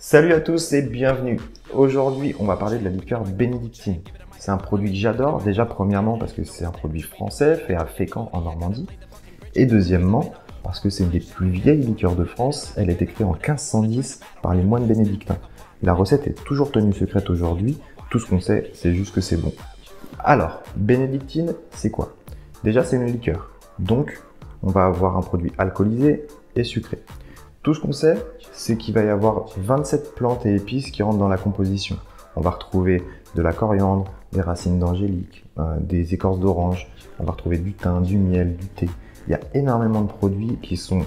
Salut à tous et bienvenue. Aujourd'hui, on va parler de la liqueur bénédictine. C'est un produit que j'adore, déjà premièrement parce que c'est un produit français fait à Fécamp en Normandie. Et deuxièmement, parce que c'est une des plus vieilles liqueurs de France, elle a été créée en 1510 par les moines bénédictins. La recette est toujours tenue secrète aujourd'hui, tout ce qu'on sait, c'est juste que c'est bon. Alors, bénédictine, c'est quoi? Déjà, c'est une liqueur, donc on va avoir un produit alcoolisé et sucré. Tout ce qu'on sait, c'est qu'il va y avoir 27 plantes et épices qui rentrent dans la composition. On va retrouver de la coriandre, des racines d'angélique, des écorces d'orange, on va retrouver du thym, du miel, du thé. Il y a énormément de produits qui sont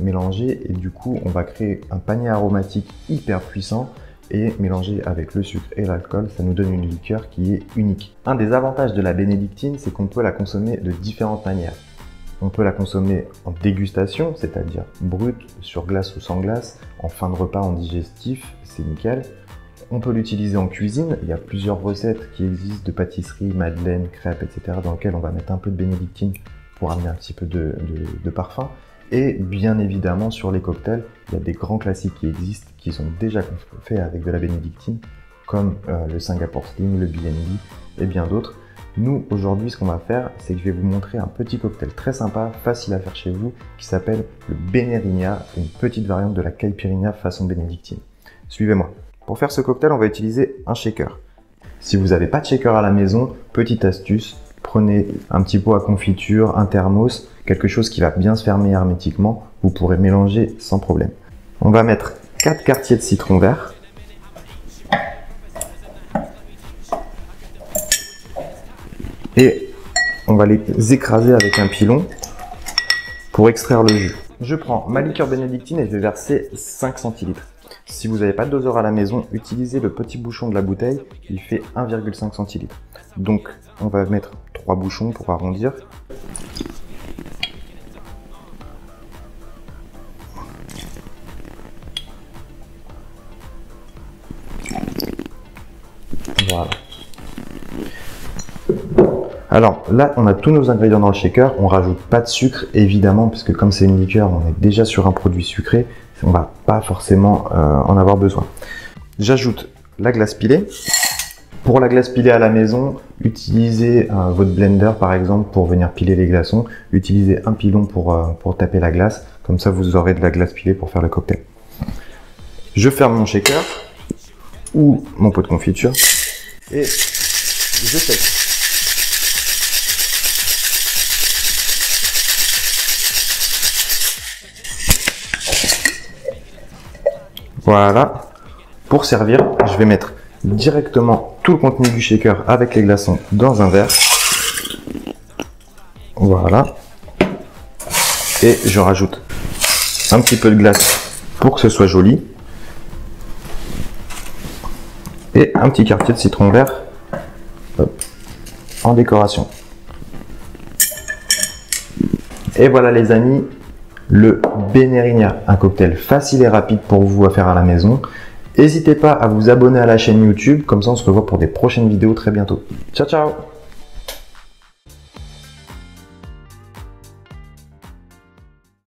mélangés et du coup, on va créer un panier aromatique hyper puissant et mélangé avec le sucre et l'alcool, ça nous donne une liqueur qui est unique. Un des avantages de la bénédictine, c'est qu'on peut la consommer de différentes manières. On peut la consommer en dégustation, c'est-à-dire brute, sur glace ou sans glace, en fin de repas, en digestif, c'est nickel. On peut l'utiliser en cuisine, il y a plusieurs recettes qui existent de pâtisserie, madeleine, crêpes, etc. dans lesquelles on va mettre un peu de bénédictine pour amener un petit peu de parfum. Et bien évidemment, sur les cocktails, il y a des grands classiques qui existent, qui sont déjà faits avec de la bénédictine, comme le Singapour Sling, le BNB et bien d'autres. Nous, aujourd'hui, ce qu'on va faire, c'est que je vais vous montrer un petit cocktail très sympa, facile à faire chez vous, qui s'appelle le Beneriña, une petite variante de la caipirinha façon bénédictine. Suivez-moi. Pour faire ce cocktail, on va utiliser un shaker. Si vous n'avez pas de shaker à la maison, petite astuce, prenez un petit pot à confiture, un thermos, quelque chose qui va bien se fermer hermétiquement, vous pourrez mélanger sans problème. On va mettre 4 quartiers de citron vert. Et on va les écraser avec un pilon pour extraire le jus. Je prends ma liqueur bénédictine et je vais verser 5 centilitres. Si vous n'avez pas de doseur à la maison, utilisez le petit bouchon de la bouteille, il fait 1,5 centilitres. Donc on va mettre 3 bouchons pour arrondir. Voilà. Alors là, on a tous nos ingrédients dans le shaker, on rajoute pas de sucre évidemment, parce que comme c'est une liqueur, on est déjà sur un produit sucré, on va pas forcément en avoir besoin. J'ajoute la glace pilée. Pour la glace pilée à la maison, utilisez votre blender par exemple pour venir piler les glaçons. Utilisez un pilon pour taper la glace, comme ça vous aurez de la glace pilée pour faire le cocktail. Je ferme mon shaker ou mon pot de confiture et je sèche. Voilà. Pour servir, je vais mettre directement tout le contenu du shaker avec les glaçons dans un verre. Voilà. Et je rajoute un petit peu de glace pour que ce soit joli. Et un petit quartier de citron vert en décoration. Et voilà les amis, le Beneriña, un cocktail facile et rapide pour vous à faire à la maison. N'hésitez pas à vous abonner à la chaîne YouTube, comme ça on se revoit pour des prochaines vidéos très bientôt. Ciao ciao!